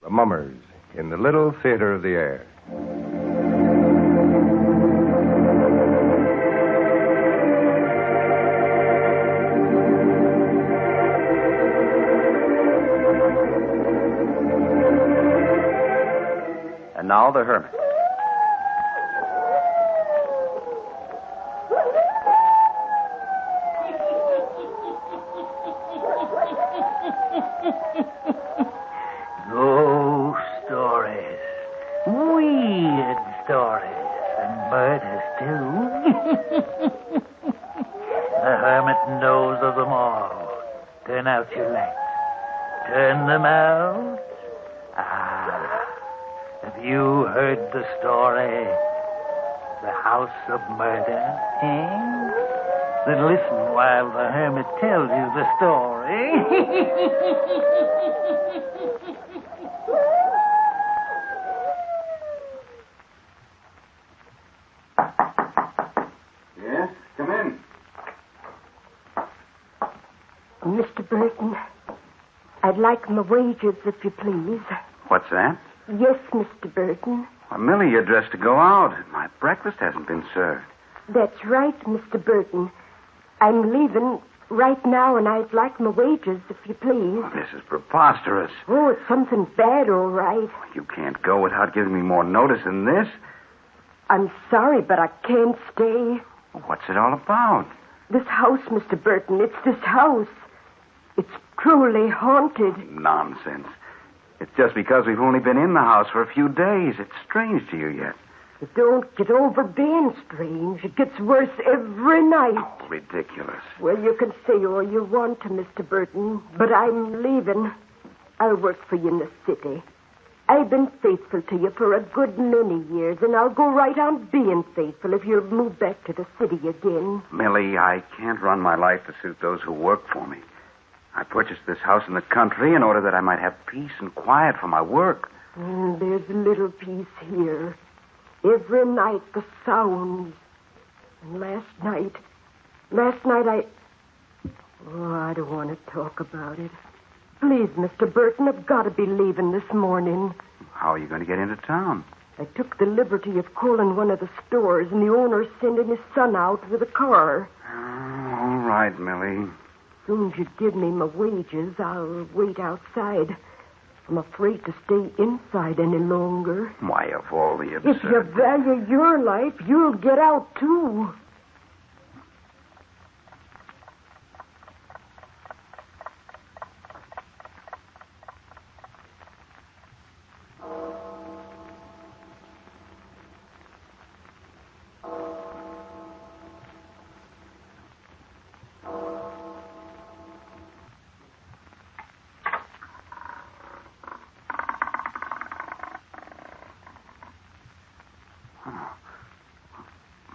The Mummers in the Little Theater of the Air. And now the Hermit. Ghost stories. Weird stories. And murders, too. The Hermit knows of them all. Turn out your lights. Turn them out. Have you heard the story? The House of Murder, eh? Then listen while the Hermit tells you the story. Yes, come in. Mr. Burton, I'd like my wages, if you please. What's that? Yes, Mr. Burton. Well, Millie, you're dressed to go out. My breakfast hasn't been served. That's right, Mr. Burton. I'm leaving right now, and I'd like my wages, if you please. Oh, this is preposterous. Oh, it's something bad, all right. You can't go without giving me more notice than this. I'm sorry, but I can't stay. What's it all about? This house, Mr. Burton, it's this house. It's truly haunted. Nonsense. It's just because we've only been in the house for a few days. It's strange to you yet. You don't get over being strange. It gets worse every night. Oh, ridiculous. Well, you can say all you want to Mr. Burton, but I'm leaving. I'll work for you in the city. I've been faithful to you for a good many years, and I'll go right on being faithful if you'll move back to the city again. Millie, I can't run my life to suit those who work for me. I purchased this house in the country in order that I might have peace and quiet for my work. There's little peace here. Every night the sounds. And last night I... Oh, I don't want to talk about it. Please, Mr. Burton, I've got to be leaving this morning. How are you going to get into town? I took the liberty of calling one of the stores, and the owner's sending his son out with a car. All right, Millie. As soon as you give me my wages, I'll wait outside. I'm afraid to stay inside any longer. Why, of all the absurd... If you value your life, you'll get out, too.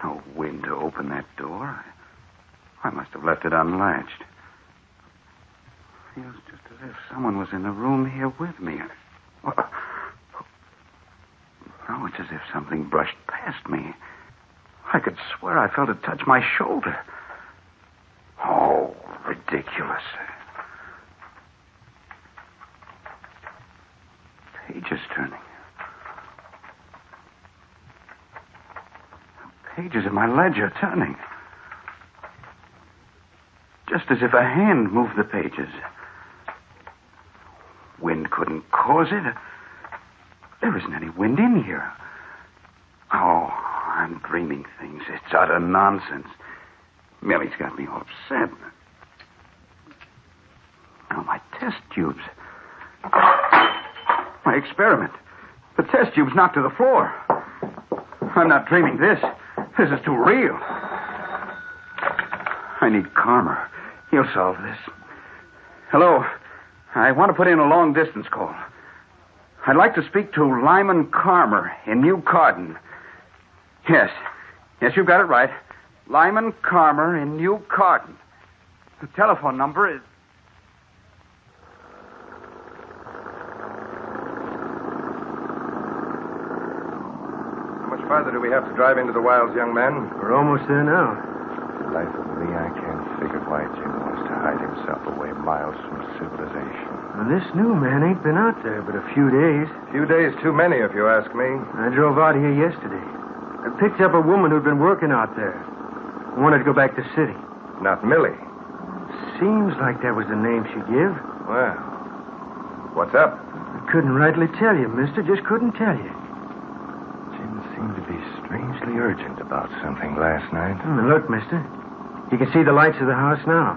No wind to open that door. I must have left it unlatched. Feels just as if someone was in the room here with me. No, it's as if something brushed past me. I could swear I felt it touch my shoulder. Oh, ridiculous. Pages turning. Pages of my ledger turning. Just as if a hand moved the pages. Wind couldn't cause it. There isn't any wind in here. Oh, I'm dreaming things. It's utter nonsense. Millie's got me all upset. Now, my test tubes. My experiment. The test tubes knocked to the floor. I'm not dreaming this. This is too real. I need Karmer. He'll solve this. Hello. I want to put in a long-distance call. I'd like to speak to Lyman Karmer in New Carden. Yes. Yes, you've got it right. Lyman Karmer in New Carden. The telephone number is... How much farther do we have to drive into the wilds, young man? We're almost there now. The life of me, I can't figure why Jim wants to hide himself away miles from civilization. Well, this new man ain't been out there but a few days. Few days too many, if you ask me. I drove out here yesterday. I picked up a woman who'd been working out there. I wanted to go back to the city. Not Millie. Seems like that was the name she gave. Well, what's up? I couldn't rightly tell you, mister. Just couldn't tell you. Jim seemed to be strangely urgent about something last night. Look, mister. You can see the lights of the house now.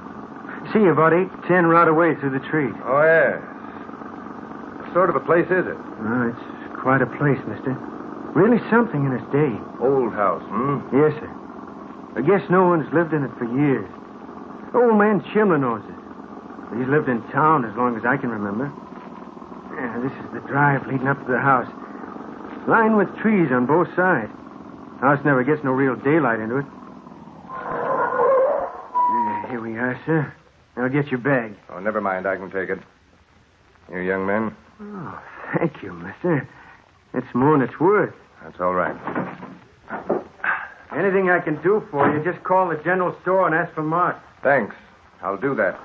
See, about 8-10 right away through the trees. Oh, yes. What sort of a place is it? Oh, it's quite a place, mister. Really something in its day. Old house, Yes, sir. I guess no one's lived in it for years. Old man Chimler knows it. He's lived in town as long as I can remember. Yeah, this is the drive leading up to the house. Lined with trees on both sides. House never gets no real daylight into it. Here we are, sir. I'll get your bag. Oh, never mind. I can take it. You young men? Oh, thank you, mister. It's more than it's worth. That's all right. Anything I can do for you, just call the general store and ask for Mark. Thanks. I'll do that.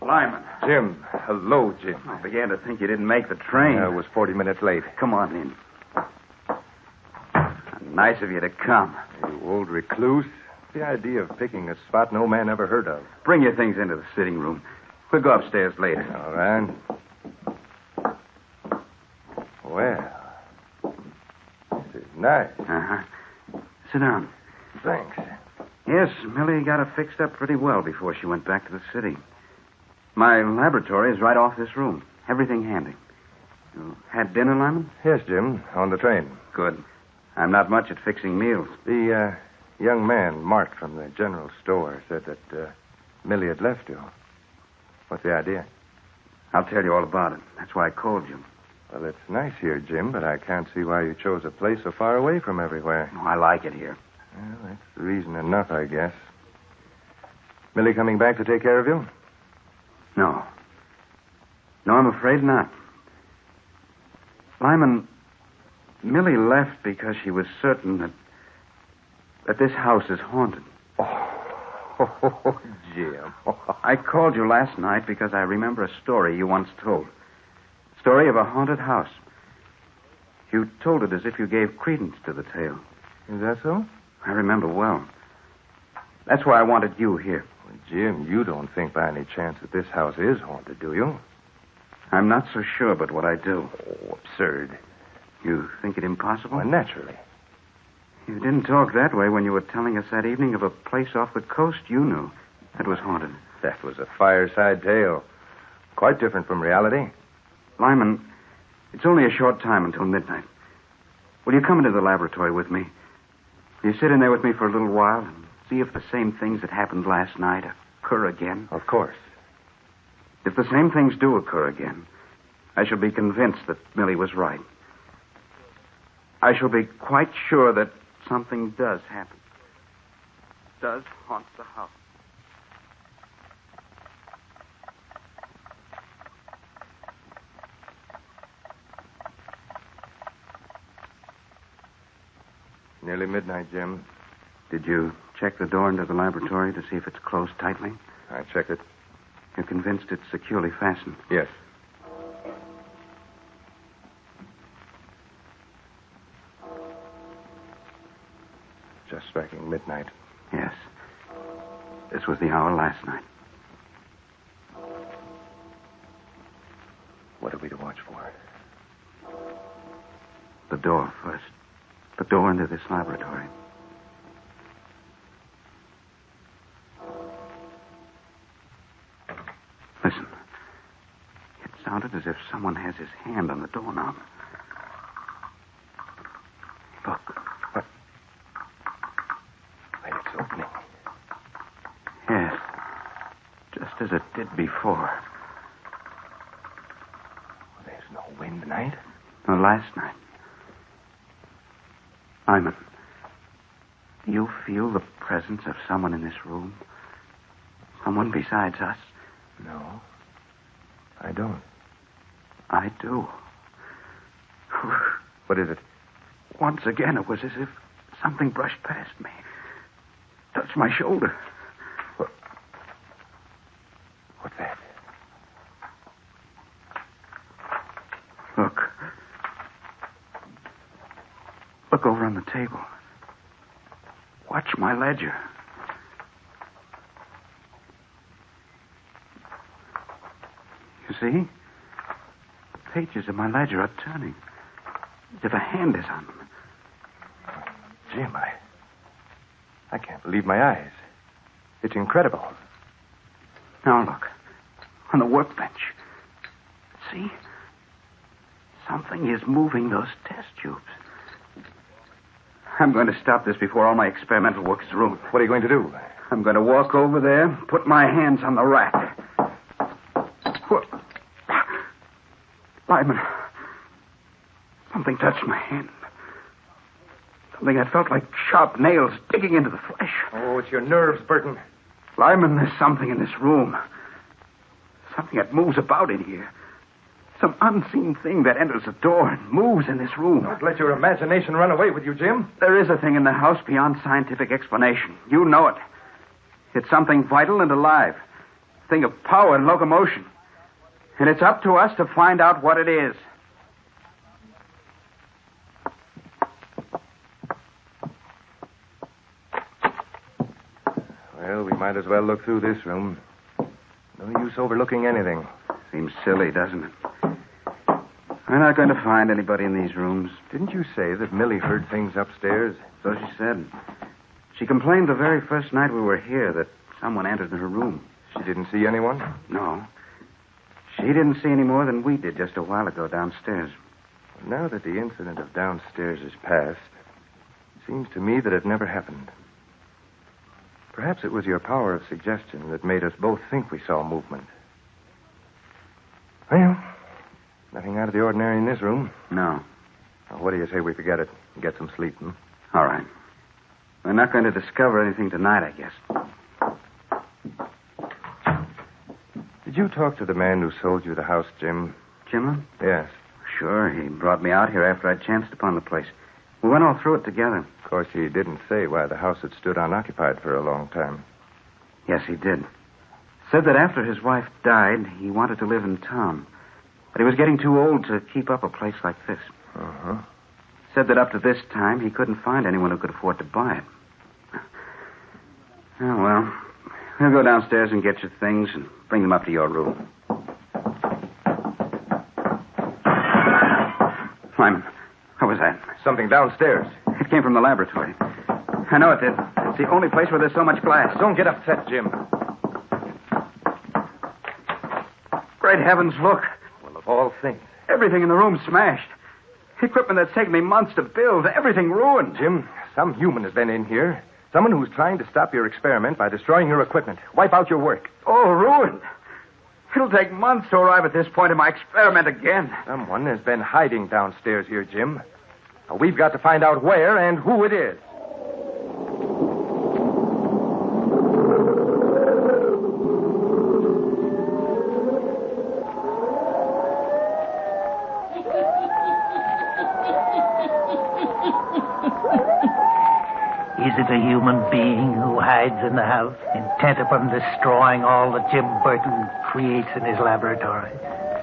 Lyman. Jim. Hello, Jim. I began to think you didn't make the train. I was 40 minutes late. Come on in. Nice of you to come. You old recluse. The idea of picking a spot no man ever heard of. Bring your things into the sitting room. We'll go upstairs later. All right. Well, this is nice. Uh-huh. Sit down. Thanks. Yes, Millie got it fixed up pretty well before she went back to the city. My laboratory is right off this room. Everything handy. You had dinner, Lyman? Yes, Jim. On the train. Good. I'm not much at fixing meals. The young man, Mark, from the general store, said that Millie had left you. What's the idea? I'll tell you all about it. That's why I called you. Well, it's nice here, Jim, but I can't see why you chose a place so far away from everywhere. Oh, I like it here. Well, that's reason enough, I guess. Millie coming back to take care of you? No. No, I'm afraid not. Lyman, Millie left because she was certain that this house is haunted. Oh, Jim. I called you last night because I remember a story you once told. Story of a haunted house. You told it as if you gave credence to the tale. Is that so? I remember well. That's why I wanted you here. Well, Jim, you don't think by any chance that this house is haunted, do you? I'm not so sure but what I do. Oh, absurd. You think it impossible? Well, naturally. You didn't talk that way when you were telling us that evening of a place off the coast you knew that was haunted. That was a fireside tale. Quite different from reality. Lyman, it's only a short time until midnight. Will you come into the laboratory with me? Will you sit in there with me for a little while and see if the same things that happened last night occur again? Of course. If the same things do occur again, I shall be convinced that Millie was right. I shall be quite sure that something does happen. Does haunt the house. Nearly midnight, Jim. Did you check the door into the laboratory to see if it's closed tightly? I checked it. You're convinced it's securely fastened? Yes. Just striking midnight. Yes. This was the hour last night. What are we to watch for? The door first. The door into this laboratory. Listen. It sounded as if someone has his hand on the doorknob. Look. What? Wait, it's opening. Yes. Just as it did before. There's no wind tonight. No, last night. Lyman, do you feel the presence of someone in this room? Someone besides us? No, I don't. I do. What is it? Once again, it was as if something brushed past me. Touched my shoulder. What's that? Look. Look over on the table. Watch my ledger. You see? The pages of my ledger are turning. As if a hand is on them. Jim, I can't believe my eyes. It's incredible. Now look. On the workbench. See? Something is moving those test tubes. I'm going to stop this before all my experimental work is ruined. What are you going to do? I'm going to walk over there, put my hands on the rack. Lyman, something touched my hand. Something that felt like sharp nails digging into the flesh. Oh, it's your nerves, Burton. Lyman, there's something in this room. Something that moves about in here. Some unseen thing that enters the door and moves in this room. Don't let your imagination run away with you, Jim. There is a thing in the house beyond scientific explanation. You know it. It's something vital and alive. A thing of power and locomotion. And it's up to us to find out what it is. Well, we might as well look through this room. No use overlooking anything. Seems silly, doesn't it? We're not going to find anybody in these rooms. Didn't you say that Millie heard things upstairs? So she said. She complained the very first night we were here that someone entered her room. She didn't see anyone? No. She didn't see any more than we did just a while ago downstairs. Now that the incident of downstairs is past, it seems to me that it never happened. Perhaps it was your power of suggestion that made us both think we saw movement. Well, nothing out of the ordinary in this room. No. Well, what do you say we forget it and get some sleep, All right. We're not going to discover anything tonight, I guess. Did you talk to the man who sold you the house, Jim? Jim? Yes. Sure. He brought me out here after I'd chanced upon the place. We went all through it together. Of course, he didn't say why the house had stood unoccupied for a long time. Yes, he did. Said that after his wife died, he wanted to live in town. But he was getting too old to keep up a place like this. Uh-huh. Said that up to this time, he couldn't find anyone who could afford to buy it. Oh, well, we'll go downstairs and get your things and bring them up to your room. Lyman, what was that? Something downstairs. It came from the laboratory. I know it did. It's the only place where there's so much glass. Don't get upset, Jim. Great heavens, look. Well, of all things. Everything in the room's smashed. Equipment that's taken me months to build. Everything ruined. Jim, some human has been in here. Someone who's trying to stop your experiment by destroying your equipment. Wipe out your work. Oh, ruined. It'll take months to arrive at this point in my experiment again. Someone has been hiding downstairs here, Jim. Now, we've got to find out where and who it is. Is it a human being who hides in the house, intent upon destroying all that Jim Burton creates in his laboratory?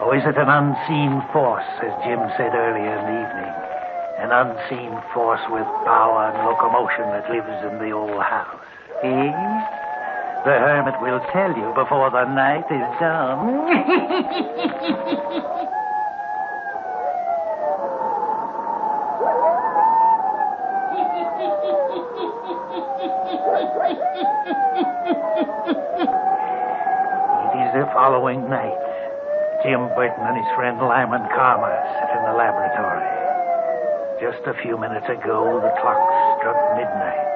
Or is it an unseen force, as Jim said earlier in the evening? An unseen force with power and locomotion that lives in the old house? Eh? The hermit will tell you before the night is done. It is the following night. Jim Burton and his friend Lyman Carmer sit in the laboratory. Just a few minutes ago, the clock struck midnight.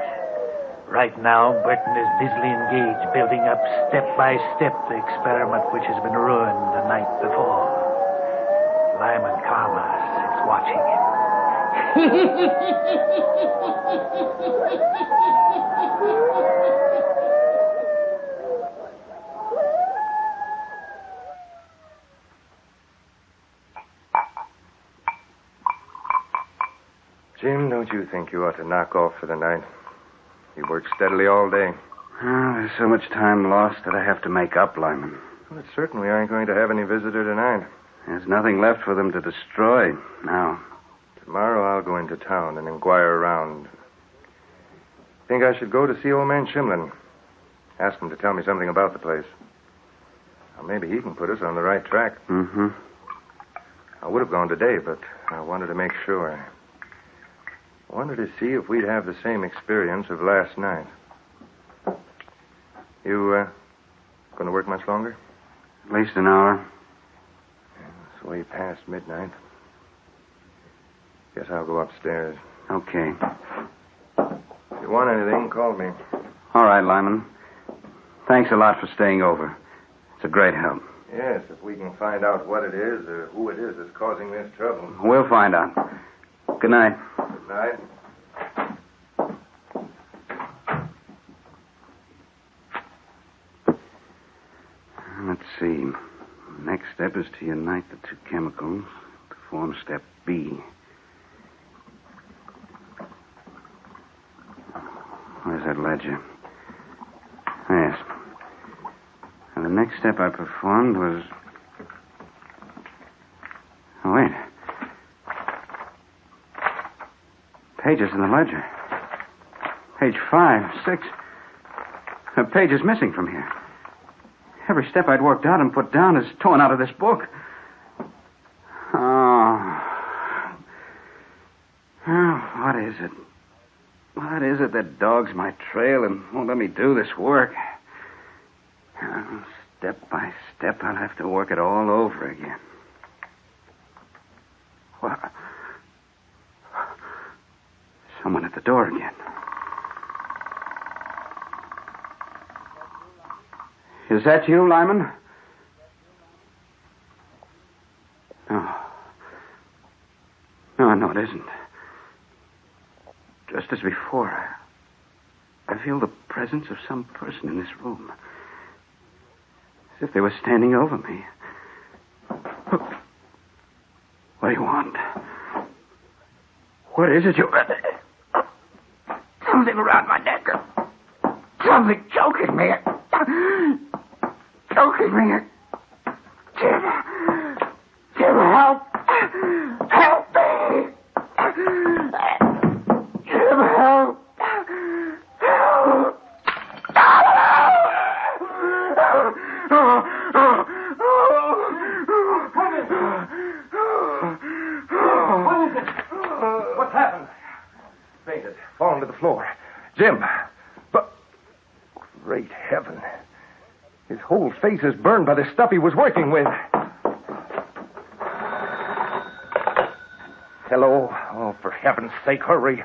Right now, Burton is busily engaged building up step by step the experiment which has been ruined the night before. Lyman Carmer sits watching him. Jim, don't you think you ought to knock off for the night? You worked steadily all day. Oh, there's so much time lost that I have to make up, Lyman. Well, it certainly aren't going to have any visitor tonight. There's nothing left for them to destroy now. Tomorrow I'll go into town and inquire around. Think I should go to see old man Chimlin. Ask him to tell me something about the place. Well, maybe he can put us on the right track. Mm-hmm. I would have gone today, but I wanted to make sure. I wanted to see if we'd have the same experience of last night. You, going to work much longer? At least an hour. It's way past midnight. Guess I'll go upstairs. Okay. If you want anything, call me. All right, Lyman. Thanks a lot for staying over. It's a great help. Yes, if we can find out what it is or who it is that's causing this trouble. We'll find out. Good night. Good night. Let's see. Next step is to unite the two chemicals to form step B. Where's that ledger? Yes. And the next step I performed was... Oh, wait. Pages in the ledger. Page 5, 6. A page is missing from here. Every step I'd worked out and put down is torn out of this book. What is it? What is it that dogs my trail and won't let me do this work? Step by step, I'll have to work it all over again. What? Someone at the door again. Is that you, Lyman? No, it isn't. Just as before, I feel the presence of some person in this room. As if they were standing over me. What do you want? What is it you... Something around my neck. Something choking me. Choking me. Jim, help. Help me. Jim, help. What is it? What's happened? Fainted. Fallen to the floor. Jim. But... Great heaven. His whole face is burned by the stuff he was working with. Hello? Oh, for heaven's sake, hurry.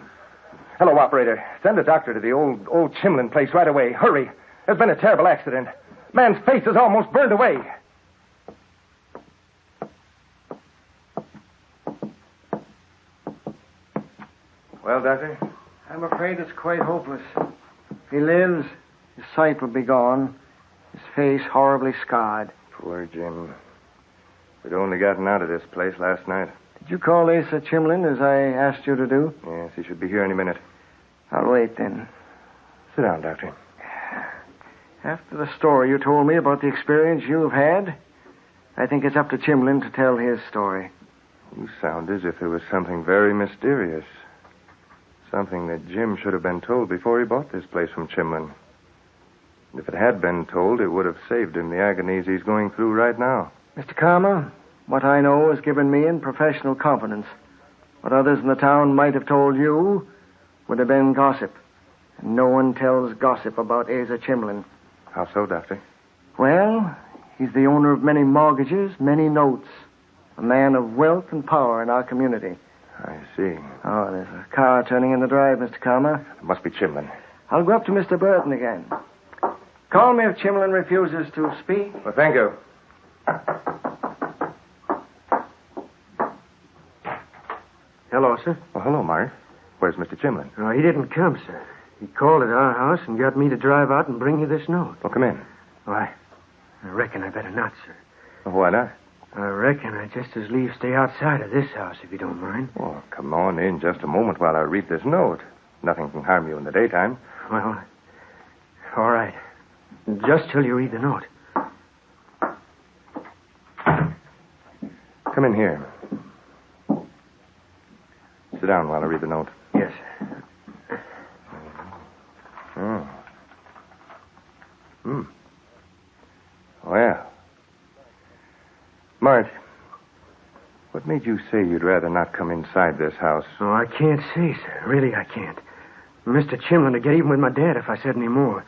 Hello, operator. Send a doctor to the old Chimlin place right away. Hurry. There's been a terrible accident. Man's face is almost burned away. Well, Doctor? I'm afraid it's quite hopeless. If he lives, his sight will be gone. His face horribly scarred. Poor Jim. We'd only gotten out of this place last night. Did you call Asa Chimlin as I asked you to do? Yes, he should be here any minute. I'll wait then. Sit down, Doctor. After the story you told me about the experience you've had, I think it's up to Chimlin to tell his story. You sound as if there was something very mysterious. Something that Jim should have been told before he bought this place from Chimlin. If it had been told, it would have saved him the agonies he's going through right now. Mr. Karma, what I know has given me in professional confidence. What others in the town might have told you would have been gossip. And no one tells gossip about Asa Chimlin. How so, Doctor? Well, he's the owner of many mortgages, many notes. A man of wealth and power in our community. I see. Oh, there's a car turning in the drive, Mr. Karma. It must be Chimlin. I'll go up to Mr. Burton again. Call me if Chimlin refuses to speak. Well, thank you. Hello, sir. Well, hello, Mark. Where's Mr. Chimlin? Oh, he didn't come, sir. He called at our house and got me to drive out and bring you this note. Well, come in. Why, I reckon I better not, sir. Well, why not? I reckon I'd just as lief stay outside of this house, if you don't mind. Oh, come on in just a moment while I read this note. Nothing can harm you in the daytime. Well, all right. Just till you read the note. Come in here. Sit down while I read the note. Yes. Oh. Well. Mart, what made you say you'd rather not come inside this house? Oh, I can't say, sir. Really, I can't. Mr. Chimlin would get even with my dad if I said any more.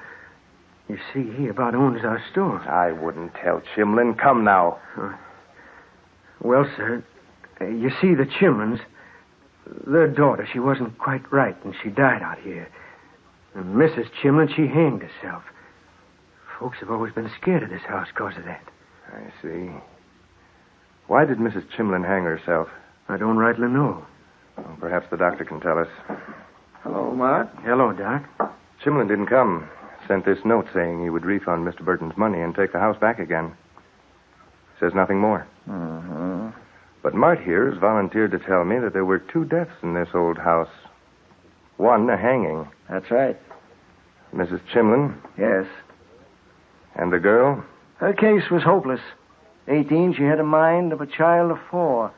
You see, he about owns our store. I wouldn't tell Chimlin. Come now. Well, sir, you see, the Chimlins, their daughter, she wasn't quite right, and she died out here. And Mrs. Chimlin, she hanged herself. Folks have always been scared of this house because of that. I see. Why did Mrs. Chimlin hang herself? I don't rightly know. Well, perhaps the doctor can tell us. Hello, Mart. Hello, Doc. Chimlin didn't come. Sent this note saying he would refund Mr. Burton's money and take the house back again. Says nothing more. Mm-hmm. But Mart here has volunteered to tell me that there were 2 deaths in this old house. One, a hanging. That's right. Mrs. Chimlin. Yes. And the girl? Her case was hopeless. 18, she had a mind of a child of 4.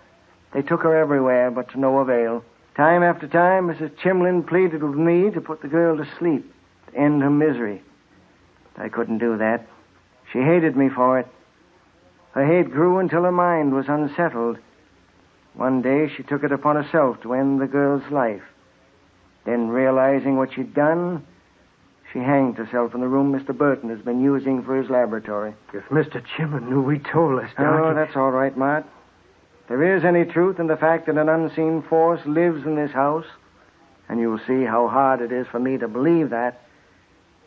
They took her everywhere, but to no avail. Time after time, Mrs. Chimlin pleaded with me to put the girl to sleep, to end her misery. I couldn't do that. She hated me for it. Her hate grew until her mind was unsettled. One day, she took it upon herself to end the girl's life. Then, realizing what she'd done, she hanged herself in the room Mr. Burton has been using for his laboratory. If Mr. Chimlin knew we told us, Doc... Oh, that's all right, Mart. If there is any truth in the fact that an unseen force lives in this house, and you'll see how hard it is for me to believe that,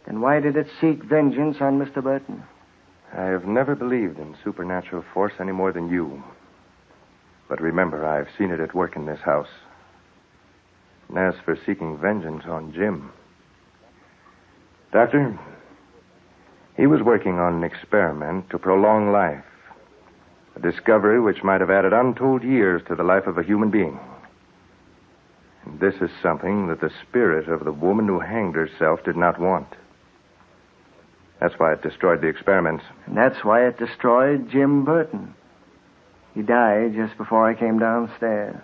then why did it seek vengeance on Mr. Burton? I have never believed in supernatural force any more than you. But remember, I've seen it at work in this house. And as for seeking vengeance on Jim... Doctor, he was working on an experiment to prolong life. A discovery which might have added untold years to the life of a human being. And this is something that the spirit of the woman who hanged herself did not want. That's why it destroyed the experiments. And that's why it destroyed Jim Burton. He died just before I came downstairs.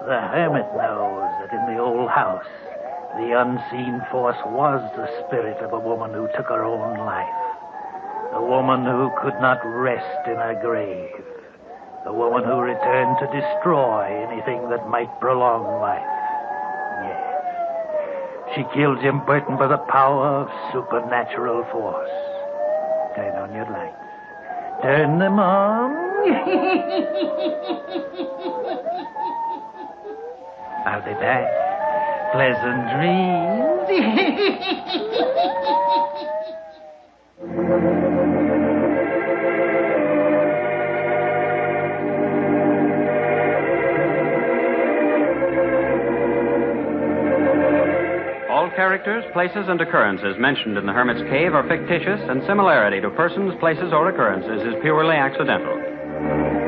The hermit knows that in the old house, the unseen force was the spirit of a woman who took her own life. A woman who could not rest in her grave. A woman who returned to destroy anything that might prolong life. Yes. She killed Jim Burton by the power of supernatural force. Turn on your lights. Turn them on. I'll be back. Pleasant dreams. All characters, places, and occurrences mentioned in the Hermit's Cave are fictitious, and similarity to persons, places, or occurrences is purely accidental.